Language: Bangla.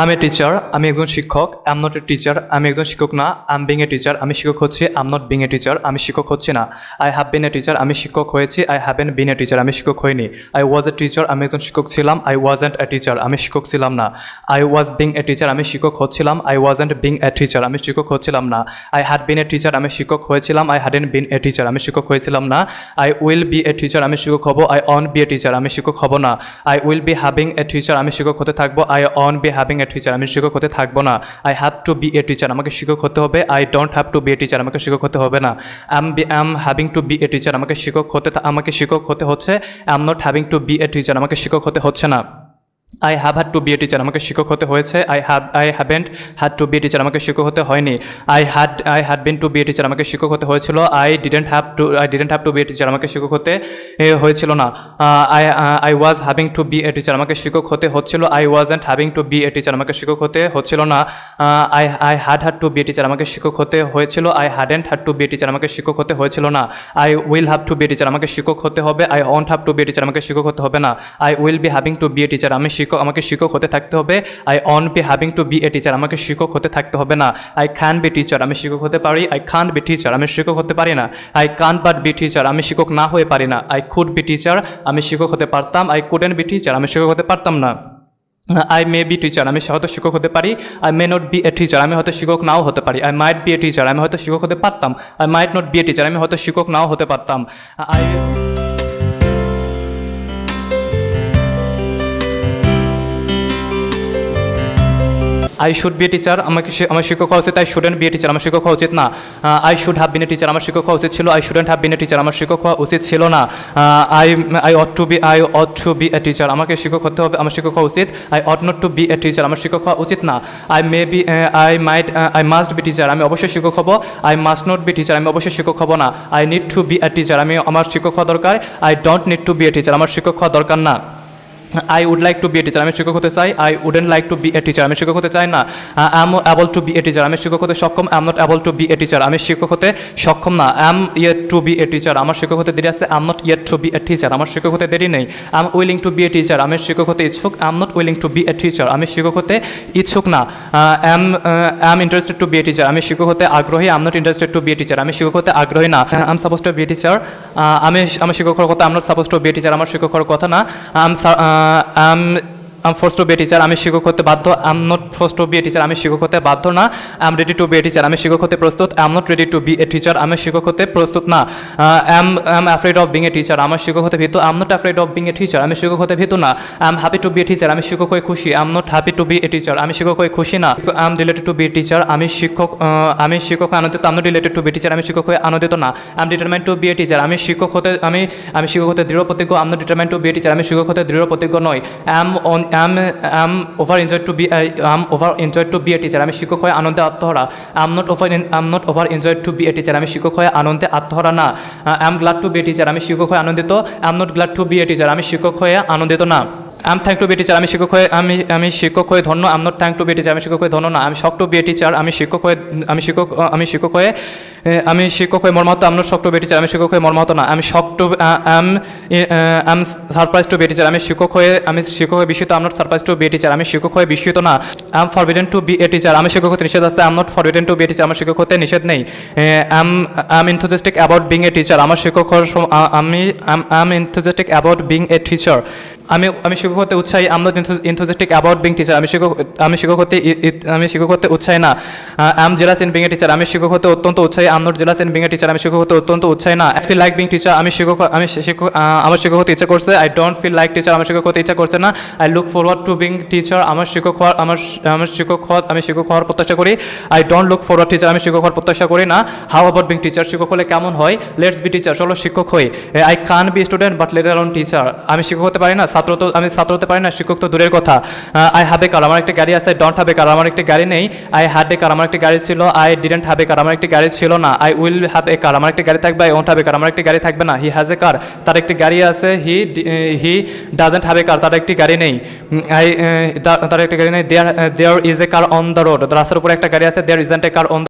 আমি টিচার, আমি একজন শিক্ষক। I am not a teacher, আমি একজন শিক্ষক না। I am being a teacher, আমি শিক্ষক হচ্ছি। I am not being a teacher, আমি শিক্ষক হচ্ছি না। I have been a teacher, আমি শিক্ষক হয়েছি। I haven't bin a teacher, আমি শিক্ষক হইনি। আই ওয়াজ এ টিচার, আমি একজন শিক্ষক ছিলাম। আই ওয়াজেন্ট এ টিচার, আমি শিক্ষক ছিলাম না। I was being a teacher, আমি শিক্ষক হচ্ছিলাম। I wasn't being a teacher, আমি শিক্ষক হচ্ছিলাম না। I had bin a teacher, আমি শিক্ষক হয়েছিলাম। আই হ্যাডেন বিন এ টিচার, আমি শিক্ষক হয়েছিলাম না। I will be a teacher, আমি শিক্ষক হব। I won't be a teacher, আমি শিক্ষক হব না। I will be having a teacher, আমি শিক্ষক হতে থাকবো। I won't be having a teacher, আমি শিক্ষক হতে থাকবো না। I have to be a teacher, আমাকে শিক্ষক হতে হবে। I don't have to be a teacher, আমাকে শিক্ষক হতে হবে না। I'm having to be a teacher, আমাকে শিক্ষক হতে হচ্ছে। I am not having to be a teacher, আমাকে শিক্ষক হতে হচ্ছে না। I have had to be a teacher, আমাকে শিক্ষক হতে হয়েছে। I haven't had to be a teacher, আমাকে শিক্ষক হতে হয়নি। I had been to be a teacher, আমাকে শিক্ষক হতে হয়েছিল। I didn't have to be a teacher, আমাকে শিক্ষক হতে হয়েছিল না। I was having to be a teacher, আমাকে শিক্ষক হতে হচ্ছিল। I wasn't having to be a teacher, আমাকে শিক্ষক হতে হচ্ছিল না। I had to be a teacher, আমাকে শিক্ষক হতে হয়েছিল। I hadn't had to be a teacher, আমাকে শিক্ষক হতে হয়েছিল না। I will have to be a teacher, আমাকে শিক্ষক হতে হবে। I won't have to be a teacher, আমাকে শিক্ষক হতে হবে না। I will be having to be a teacher, আমাকে শিক্ষক হতে থাকতে হবে। I won't be having to be a teacher, আমাকে শিক্ষক হতে থাকতে হবে না। আই ক্যান বি টিচার, আমি শিক্ষক হতে পারি। আই কান্ট বি টিচার, আমি শিক্ষক হতে পারি না। I can't but B teacher, আমি শিক্ষক না হয়ে পারি না। আই কুড বি টিচার, আমি শিক্ষক হতে পারতাম। আই কুডেন্ট বি টিচার, আমি শিক্ষক হতে পারতাম না। আই মে বি টিচার, আমি হয়তো শিক্ষক হতে পারি। I may not be a teacher, আমি হয়তো শিক্ষক নাও হতে পারি। I might be a teacher, আমি হয়তো শিক্ষক হতে পারতাম। I might not be a teacher, আমি হয়তো শিক্ষক নাও হতে পারতাম। I should be a teacher, আমার শিক্ষক হওয়া উচিত। I shouldn't be a teacher, আমার শিক্ষক হওয়া উচিত না। I should have been a teacher, আমার শিক্ষক হওয়া উচিত ছিল। I shouldn't have been a teacher, আমার শিক্ষক হওয়া উচিত ছিল না। I ought to be a teacher, আমাকে শিক্ষক হতে হবে, আমার শিক্ষক হওয়া উচিত। I ought not to be a teacher, আমার শিক্ষক হওয়া উচিত না। আই মাস্ট বি টিচার, আমি অবশ্যই শিক্ষক হব। I must not be teacher, আমি অবশ্যই শিক্ষক হব না। I need to be a teacher, আমার শিক্ষক হওয়া দরকার। I don't need to be a teacher, আমার শিক্ষক হওয়া দরকার না। I would like to be a teacher, আমি শিক্ষক হতে চাই। I wouldn't like to be a teacher, আমি শিক্ষক হতে চাই না। I am able to be a teacher, আমি শিক্ষক হতে সক্ষম। I am not able to be a teacher, আমি শিক্ষক হতে সক্ষম না। I am yet to be a teacher, আমার শিক্ষক হতে দেরি আছে। I am not yet to be a teacher, আমার শিক্ষক হতে দেরি নেই। I am willing to be a teacher, আমি শিক্ষক হতে ইচ্ছুক। I am not willing to be a teacher, আমি শিক্ষক হতে ইচ্ছুক না। I am interested to be a teacher, আমি শিক্ষক হতে আগ্রহী। I am not interested to be a teacher, আমি শিক্ষক হতে আগ্রহী না। I am suppose to be a teacher, আমার শিক্ষক হওয়ার কথা। I am not suppose to be a teacher, আমার শিক্ষক হওয়ার কথা না। I'm force to be a teacher, আমি শিক্ষক হতে বাধ্য। I am not force to be a teacher, আমি শিক্ষক হতে বাধ্য না। I am ready to be a teacher, আমি শিক্ষক হতে প্রস্তুত। I am not ready to be a teacher, আমি শিক্ষক হতে প্রস্তুত না। I am afraid of being a teacher, আমার শিক্ষক হতে ভীতু। I am not afraid of being a teacher, আমি শিক্ষক হতে ভীতু না। I am happy to be a teacher, আমি শিক্ষক হয়ে খুশি। I am not happy to be a teacher, আমি শিক্ষক হয়ে খুশি না। I am related to be a teacher, আমি শিক্ষক হয়ে আনন্দিত। I am not related to be teacher, আমি শিক্ষক হয়ে আনন্দিত না। I am determined to be a teacher, আমি শিক্ষক হতে দৃঢ় প্রতিজ্ঞ। I am not determined to be a teacher, আমি শিক্ষক হতে দৃঢ় প্রতিজ্ঞ নই। I am over enjoyed to be a teacher, আমি শিক্ষক হয়ে আনন্দে আত্মহারা। I am not over enjoyed to be a teacher, আমি শিক্ষক হয়ে আনন্দে আত্মহারা না। I am glad to be a teacher, আমি শিক্ষক হয়ে আনন্দিত। I am not glad to be a teacher, আমি শিক্ষক হয়ে আনন্দিত না। I am thank to be teacher, আমি শিক্ষক হয়ে ধন্য। I am not thank to be teacher, আমি শিক্ষক হয়ে ধন্য না। আমি shock to be a teacher, আমি শিক্ষক হয়ে মর্মাহত। I am not shock to be teacher, আমি শিক্ষক হয়ে মর্মাহত না। I am surprise to be teacher, আমি শিক্ষক হয়ে বিস্মিত। I am not surprise to be teacher, আমি শিক্ষক হয়ে বিস্মিত না। I am forbidden to be a teacher, আমি শিক্ষক হতে নিষেধ আছে। I am not forbidden to be a teacher, আমার শিক্ষক হতে নিষেধ নেই। I am enthusiastic about being a teacher, আমার শিক্ষক হওয়ার I am enthusiastic about being a teacher, আমি শিক্ষক হতে উৎসাহী। I am not enthusiastic about being teacher, আমি শিক্ষক হতে উৎসাহী না। I am jealous in being a teacher, আমি শিক্ষক হতে অত্যন্ত উৎসাহী। I am not jealous in being a teacher, আমি শিক্ষক হতে অত্যন্ত উৎসাহী না। I feel like being teacher, আমার শিক্ষক হতে ইচ্ছা করছে। I don't feel like teacher, আমার শিক্ষক হতে ইচ্ছা করছে না। I look forward to being teacher, আমি শিক্ষক হওয়ার প্রত্যাশা করি। I don't look forward teacher, আমি শিক্ষক হওয়ার প্রত্যাশা করি না। হাউ অ্যাবাউট বিং টিচার, শিক্ষক হলে কেমন হয়? লেটস বি টিচার, চলো শিক্ষক হই। আই কান B student but let alone teacher, আমি শিক্ষক হতে পারি না, আমি ছাত্র হতে পারি না, শিক্ষক তো দূরের কথা। আই হ্যাভ এ কার, আমার একটা গাড়ি আছে। আই ডোন্ট হ্যাভ এ কার, আমার একটা গাড়ি নেই। আই হ্যাড এ কার, আমার একটা গাড়ি ছিল। আই ডিডেন্ট হ্যাভ এ কার, আমার একটা গাড়ি ছিল না। আই উইল হ্যাভ এ কার, আমার একটা গাড়ি থাকবে। আই ওন্ট হ্যাভ এ কার, আমার একটা গাড়ি থাকবে না। হি হ্যাজ এ কার, তার একটি গাড়ি আছে। হি ডাজেন্ট হ্যাভ এ কার, তার একটি গাড়ি নেই। তার একটি গাড়ি নেই। There is a car on the road, রাস্তার উপরে একটা গাড়ি আছে। দেয়ার ইজন্ট এ কার অন